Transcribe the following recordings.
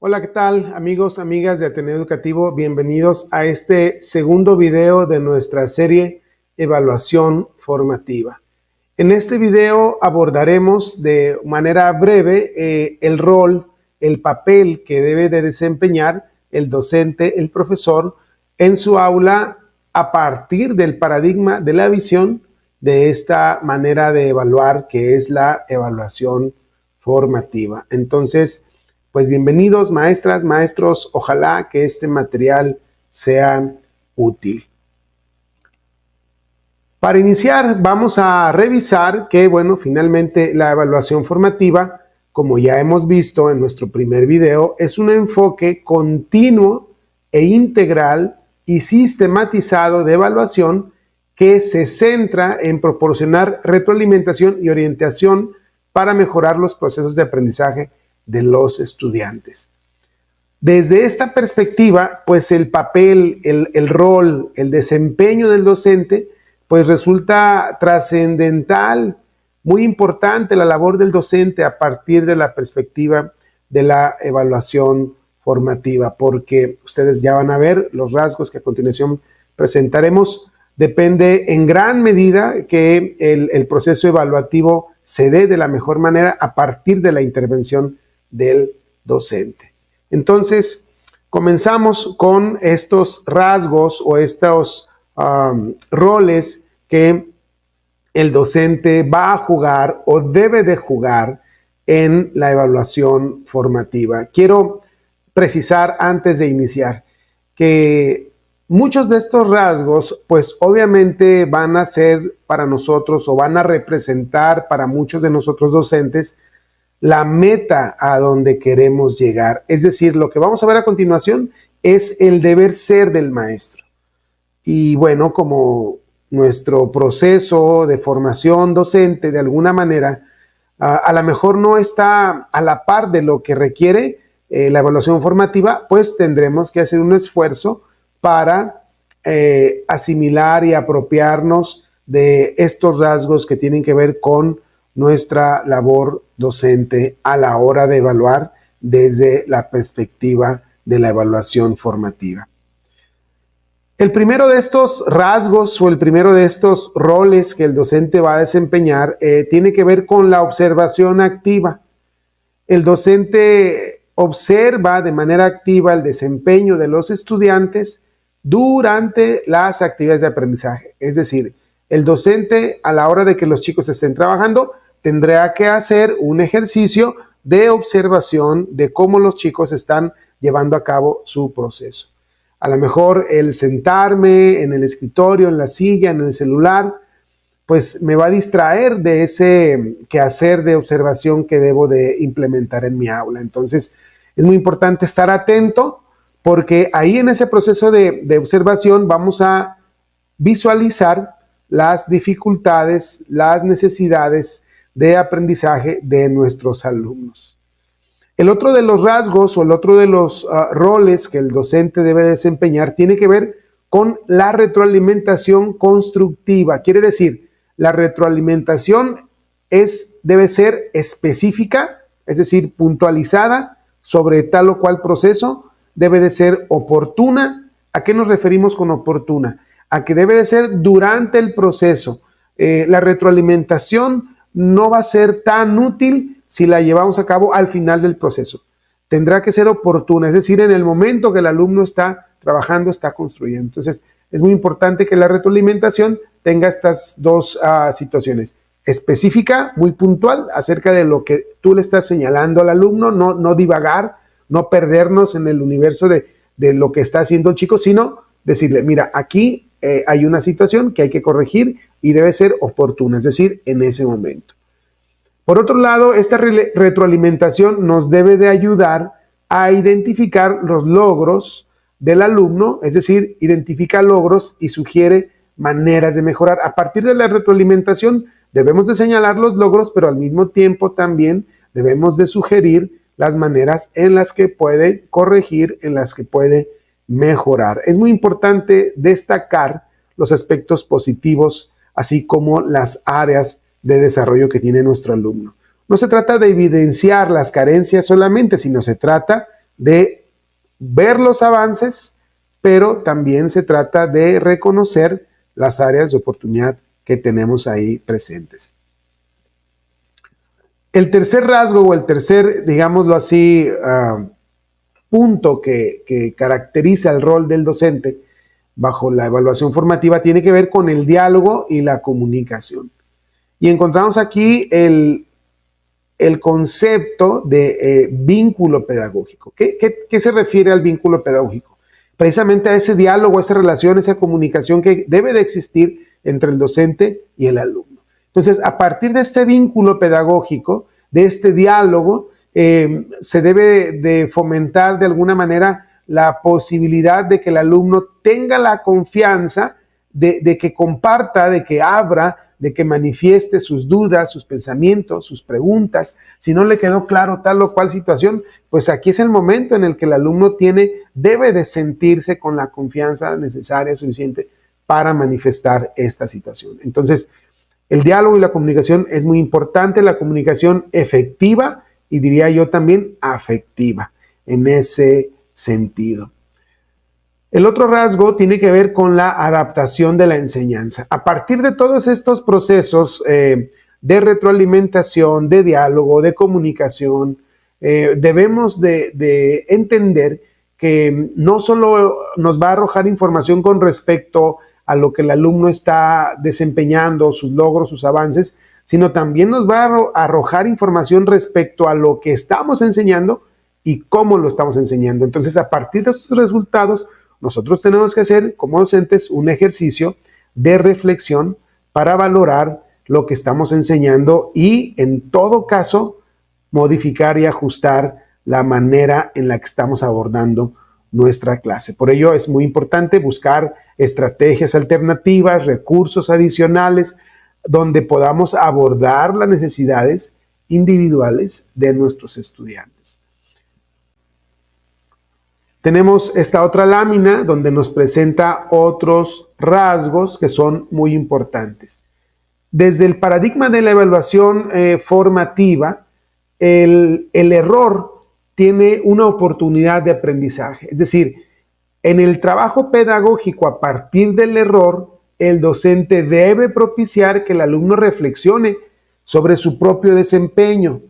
Hola, ¿qué tal amigos, amigas de Ateneo Educativo? Bienvenidos a este segundo video de nuestra serie Evaluación Formativa. En este video abordaremos de manera breve el rol, el papel que debe de desempeñar el docente, el profesor, en su aula a partir del paradigma de la visión de esta manera de evaluar que es la evaluación formativa. Entonces, pues bienvenidos maestras, maestros, ojalá que este material sea útil. Para iniciar vamos a revisar que, finalmente la evaluación formativa, como ya hemos visto en nuestro primer video, es un enfoque continuo e integral y sistematizado de evaluación que se centra en proporcionar retroalimentación y orientación para mejorar los procesos de aprendizaje de los estudiantes. Desde esta perspectiva, pues el papel, el rol, el desempeño del docente, pues resulta trascendental, muy importante la labor del docente a partir de la perspectiva de la evaluación formativa, porque ustedes ya van a ver los rasgos que a continuación presentaremos. Depende en gran medida que el proceso evaluativo se dé de la mejor manera a partir de la intervención del docente. Entonces, comenzamos con estos rasgos o estos roles que el docente va a jugar o debe de jugar en la evaluación formativa. Quiero precisar antes de iniciar que muchos de estos rasgos, pues obviamente van a ser para nosotros o van a representar para muchos de nosotros docentes la meta a donde queremos llegar. Es decir, lo que vamos a ver a continuación es el deber ser del maestro. Y bueno, como nuestro proceso de formación docente de alguna manera a lo mejor no está a la par de lo que requiere la evaluación formativa, pues tendremos que hacer un esfuerzo para asimilar y apropiarnos de estos rasgos que tienen que ver con nuestra labor docente a la hora de evaluar desde la perspectiva de la evaluación formativa. El primero de estos rasgos o el primero de estos roles que el docente va a desempeñar tiene que ver con la observación activa. El docente observa de manera activa el desempeño de los estudiantes durante las actividades de aprendizaje. Es decir, el docente a la hora de que los chicos estén trabajando tendrá que hacer un ejercicio de observación de cómo los chicos están llevando a cabo su proceso. A lo mejor el sentarme en el escritorio, en la silla, en el celular, pues me va a distraer de ese quehacer de observación que debo de implementar en mi aula. Entonces, es muy importante estar atento porque ahí en ese proceso de observación vamos a visualizar las dificultades, las necesidades de aprendizaje de nuestros alumnos. El otro de los rasgos o el otro de los roles que el docente debe desempeñar tiene que ver con la retroalimentación constructiva. Quiere decir, la retroalimentación debe ser específica, es decir, puntualizada sobre tal o cual proceso, debe de ser oportuna. ¿A qué nos referimos con oportuna? A que debe de ser durante el proceso. La retroalimentación no va a ser tan útil si la llevamos a cabo al final del proceso. Tendrá que ser oportuna, es decir, en el momento que el alumno está trabajando, está construyendo. Entonces, es muy importante que la retroalimentación tenga estas dos situaciones. Específica, muy puntual, acerca de lo que tú le estás señalando al alumno, no divagar, no perdernos en el universo de lo que está haciendo el chico, sino decirle, mira, aquí hay una situación que hay que corregir y debe ser oportuna, es decir, en ese momento. Por otro lado, esta retroalimentación nos debe de ayudar a identificar los logros del alumno, es decir, identifica logros y sugiere maneras de mejorar. A partir de la retroalimentación debemos de señalar los logros, pero al mismo tiempo también debemos de sugerir las maneras en las que puede corregir, en las que puede mejorar. Es muy importante destacar los aspectos positivos, así como las áreas de desarrollo que tiene nuestro alumno. No se trata de evidenciar las carencias solamente, sino se trata de ver los avances, pero también se trata de reconocer las áreas de oportunidad que tenemos ahí presentes. El tercer rasgo o el tercer, digámoslo así, punto que caracteriza el rol del docente bajo la evaluación formativa tiene que ver con el diálogo y la comunicación. Y encontramos aquí el concepto de vínculo pedagógico. ¿Qué se refiere al vínculo pedagógico? Precisamente a ese diálogo, a esa relación, esa comunicación que debe de existir entre el docente y el alumno. Entonces, a partir de este vínculo pedagógico, de este diálogo, se debe de fomentar de alguna manera la posibilidad de que el alumno tenga la confianza de que comparta, de que abra, de que manifieste sus dudas, sus pensamientos, sus preguntas. Si no le quedó claro tal o cual situación, pues aquí es el momento en el que el alumno debe de sentirse con la confianza necesaria, suficiente para manifestar esta situación. Entonces, el diálogo y la comunicación es muy importante, la comunicación efectiva y diría yo también afectiva en ese sentido. El otro rasgo tiene que ver con la adaptación de la enseñanza. A partir de todos estos procesos de retroalimentación, de diálogo, de comunicación, debemos de entender que no solo nos va a arrojar información con respecto a lo que el alumno está desempeñando, sus logros, sus avances, sino también nos va a arrojar información respecto a lo que estamos enseñando y cómo lo estamos enseñando. Entonces, a partir de estos resultados, nosotros tenemos que hacer como docentes un ejercicio de reflexión para valorar lo que estamos enseñando y, en todo caso, modificar y ajustar la manera en la que estamos abordando nuestra clase. Por ello es muy importante buscar estrategias alternativas, recursos adicionales, donde podamos abordar las necesidades individuales de nuestros estudiantes. Tenemos esta otra lámina donde nos presenta otros rasgos que son muy importantes. Desde el paradigma de la evaluación formativa, el error tiene una oportunidad de aprendizaje. Es decir, en el trabajo pedagógico a partir del error, el docente debe propiciar que el alumno reflexione sobre su propio desempeño.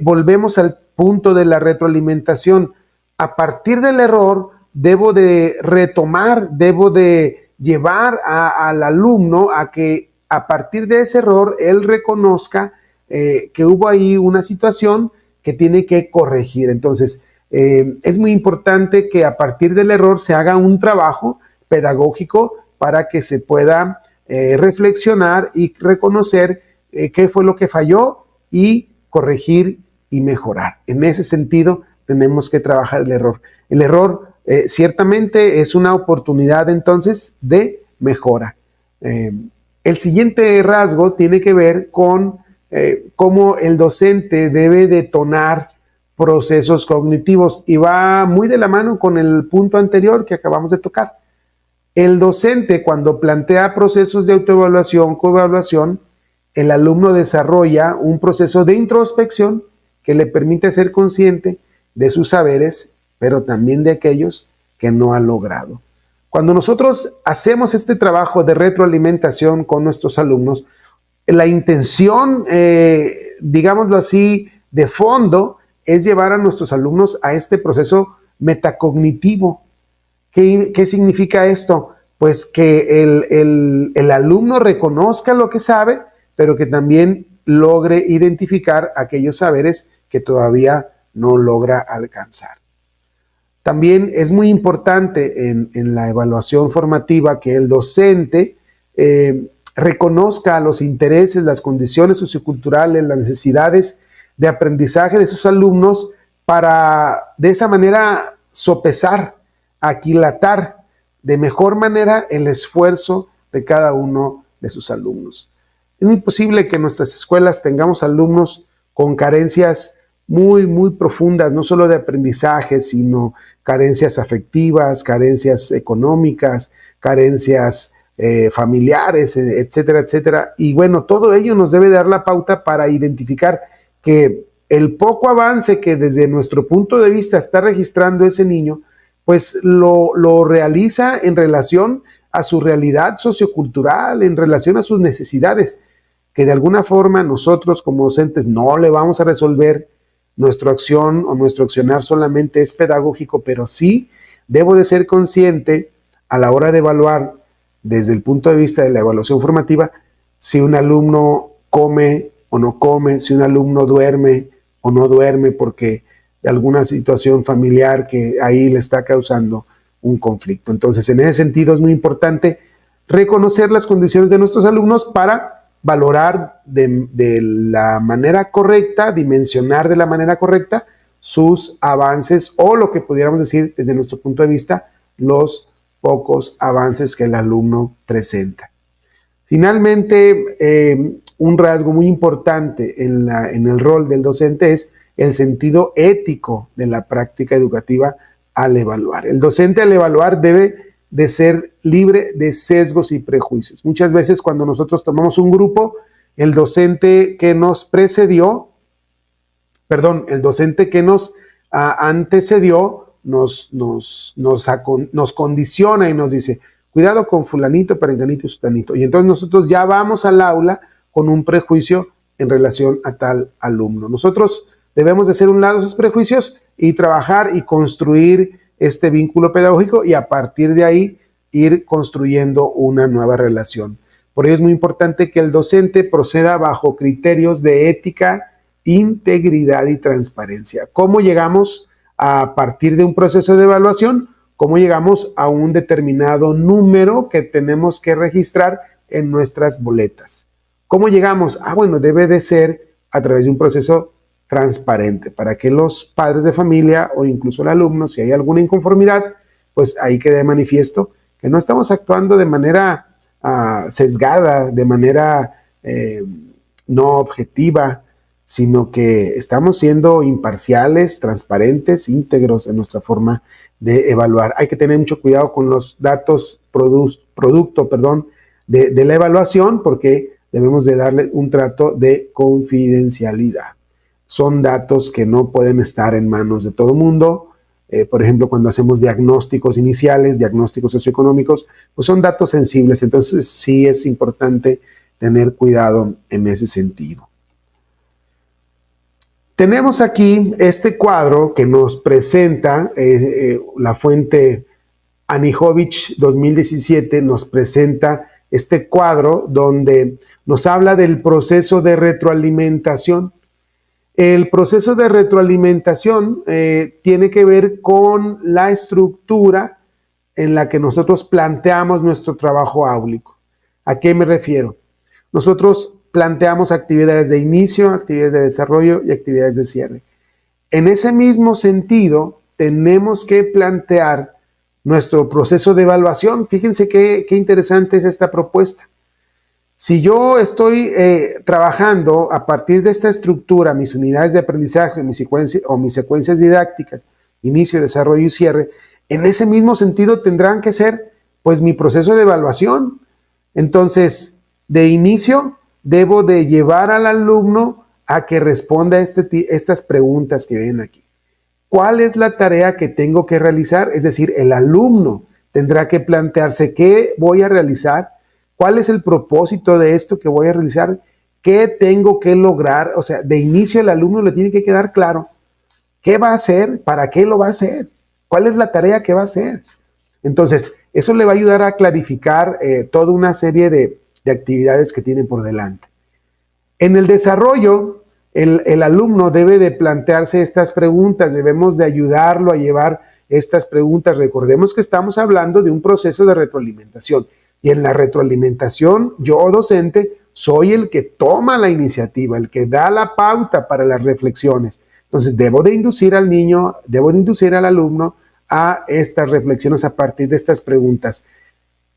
Volvemos al punto de la retroalimentación. A partir del error, debo de retomar, debo de llevar al alumno a que a partir de ese error, él reconozca que hubo ahí una situación que tiene que corregir. Entonces, es muy importante que a partir del error se haga un trabajo pedagógico para que se pueda reflexionar y reconocer qué fue lo que falló y corregir y mejorar. En ese sentido, tenemos que trabajar el error. El error ciertamente es una oportunidad entonces de mejora. El siguiente rasgo tiene que ver con cómo el docente debe detonar procesos cognitivos y va muy de la mano con el punto anterior que acabamos de tocar. El docente, cuando plantea procesos de autoevaluación, coevaluación, el alumno desarrolla un proceso de introspección que le permite ser consciente de sus saberes, pero también de aquellos que no ha logrado. Cuando nosotros hacemos este trabajo de retroalimentación con nuestros alumnos, la intención, digámoslo así, de fondo, es llevar a nuestros alumnos a este proceso metacognitivo. ¿Qué significa esto? Pues que el alumno reconozca lo que sabe, pero que también logre identificar aquellos saberes que todavía no logra alcanzar. También es muy importante en la evaluación formativa que el docente reconozca los intereses, las condiciones socioculturales, las necesidades de aprendizaje de sus alumnos para de esa manera sopesar, aquilatar de mejor manera el esfuerzo de cada uno de sus alumnos. Es muy posible que en nuestras escuelas tengamos alumnos con carencias muy profundas, no solo de aprendizaje, sino carencias afectivas, carencias económicas, carencias familiares, etcétera, etcétera. Y bueno, todo ello nos debe dar la pauta para identificar que el poco avance que desde nuestro punto de vista está registrando ese niño, pues lo realiza en relación a su realidad sociocultural, en relación a sus necesidades, que de alguna forma nosotros como docentes no le vamos a resolver. Nuestra acción o nuestro accionar solamente es pedagógico, pero sí debo de ser consciente a la hora de evaluar desde el punto de vista de la evaluación formativa si un alumno come o no come, si un alumno duerme o no duerme porque de alguna situación familiar que ahí le está causando un conflicto. Entonces, en ese sentido es muy importante reconocer las condiciones de nuestros alumnos para valorar de la manera correcta, dimensionar de la manera correcta sus avances o lo que pudiéramos decir desde nuestro punto de vista, los pocos avances que el alumno presenta. Finalmente, un rasgo muy importante en el rol del docente es el sentido ético de la práctica educativa al evaluar. El docente al evaluar debe de ser libre de sesgos y prejuicios. Muchas veces cuando nosotros tomamos un grupo, el docente que nos antecedió, nos condiciona y nos dice, cuidado con fulanito, perenganito y sutanito. Y entonces nosotros ya vamos al aula con un prejuicio en relación a tal alumno. Nosotros debemos de hacer un lado esos prejuicios y trabajar y construir este vínculo pedagógico y a partir de ahí ir construyendo una nueva relación. Por ello es muy importante que el docente proceda bajo criterios de ética, integridad y transparencia. ¿Cómo llegamos a partir de un proceso de evaluación? ¿Cómo llegamos a un determinado número que tenemos que registrar en nuestras boletas? ¿Cómo llegamos? Bueno, debe de ser a través de un proceso transparente para que los padres de familia o incluso el alumno, si hay alguna inconformidad, pues ahí quede de manifiesto que no estamos actuando de manera sesgada, de manera no objetiva, sino que estamos siendo imparciales, transparentes, íntegros en nuestra forma de evaluar. Hay que tener mucho cuidado con los datos producto de la evaluación porque debemos de darle un trato de confidencialidad. Son datos que no pueden estar en manos de todo el mundo. Por ejemplo, cuando hacemos diagnósticos iniciales, diagnósticos socioeconómicos, pues son datos sensibles. Entonces sí es importante tener cuidado en ese sentido. Tenemos aquí este cuadro que nos presenta la fuente Anijovic 2017, nos presenta este cuadro donde nos habla del proceso de retroalimentación. El proceso de retroalimentación tiene que ver con la estructura en la que nosotros planteamos nuestro trabajo áulico. ¿A qué me refiero? Nosotros planteamos actividades de inicio, actividades de desarrollo y actividades de cierre. En ese mismo sentido, tenemos que plantear nuestro proceso de evaluación. Fíjense qué interesante es esta propuesta. Si yo estoy trabajando a partir de esta estructura, mis unidades de aprendizaje, mis secuencias didácticas, inicio, desarrollo y cierre, en ese mismo sentido tendrán que ser pues mi proceso de evaluación. Entonces, de inicio, debo de llevar al alumno a que responda a estas preguntas que ven aquí. ¿Cuál es la tarea que tengo que realizar? Es decir, el alumno tendrá que plantearse qué voy a realizar, cuál es el propósito de esto que voy a realizar, qué tengo que lograr. O sea, de inicio el alumno le tiene que quedar claro qué va a hacer, para qué lo va a hacer, cuál es la tarea que va a hacer. Entonces, eso le va a ayudar a clarificar toda una serie de actividades que tiene por delante. En el desarrollo, el alumno debe de plantearse estas preguntas, debemos de ayudarlo a llevar estas preguntas. Recordemos que estamos hablando de un proceso de retroalimentación y en la retroalimentación yo, docente, soy el que toma la iniciativa, el que da la pauta para las reflexiones. Entonces, debo de inducir al niño, debo de inducir al alumno a estas reflexiones a partir de estas preguntas.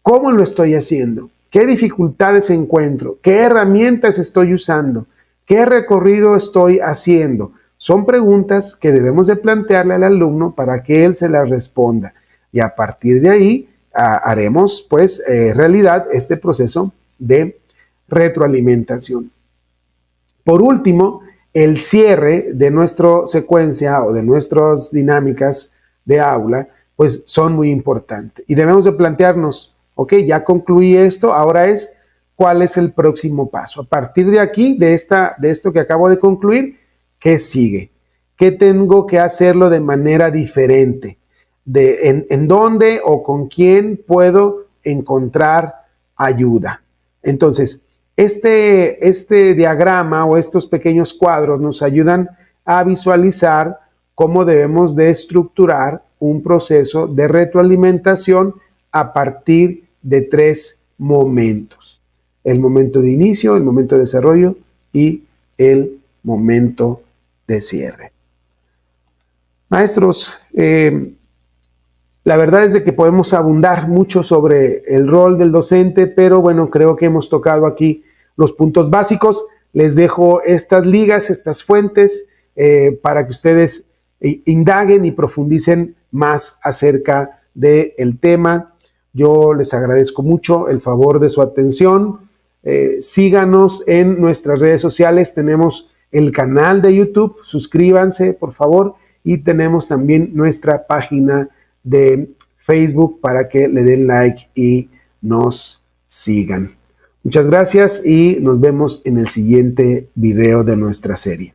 ¿Cómo lo estoy haciendo? ¿Qué dificultades encuentro? ¿Qué herramientas estoy usando? ¿Qué recorrido estoy haciendo? Son preguntas que debemos de plantearle al alumno para que él se las responda. Y a partir de ahí haremos pues realidad este proceso de retroalimentación. Por último, el cierre de nuestra secuencia o de nuestras dinámicas de aula, pues son muy importantes. Y debemos de plantearnos, ok, ya concluí esto, ahora es, ¿cuál es el próximo paso? A partir de aquí, de esto que acabo de concluir, ¿qué sigue? ¿Qué tengo que hacerlo de manera diferente? ¿En dónde o con quién puedo encontrar ayuda? Entonces, este diagrama o estos pequeños cuadros nos ayudan a visualizar cómo debemos de estructurar un proceso de retroalimentación a partir de 3 momentos. El momento de inicio, el momento de desarrollo y el momento de cierre. Maestros, la verdad es de que podemos abundar mucho sobre el rol del docente, pero bueno, creo que hemos tocado aquí los puntos básicos. Les dejo estas ligas, estas fuentes, para que ustedes indaguen y profundicen más acerca del tema. Yo les agradezco mucho el favor de su atención. Síganos en nuestras redes sociales. Tenemos el canal de YouTube. Suscríbanse, por favor. Y tenemos también nuestra página de Facebook para que le den like y nos sigan. Muchas gracias y nos vemos en el siguiente video de nuestra serie.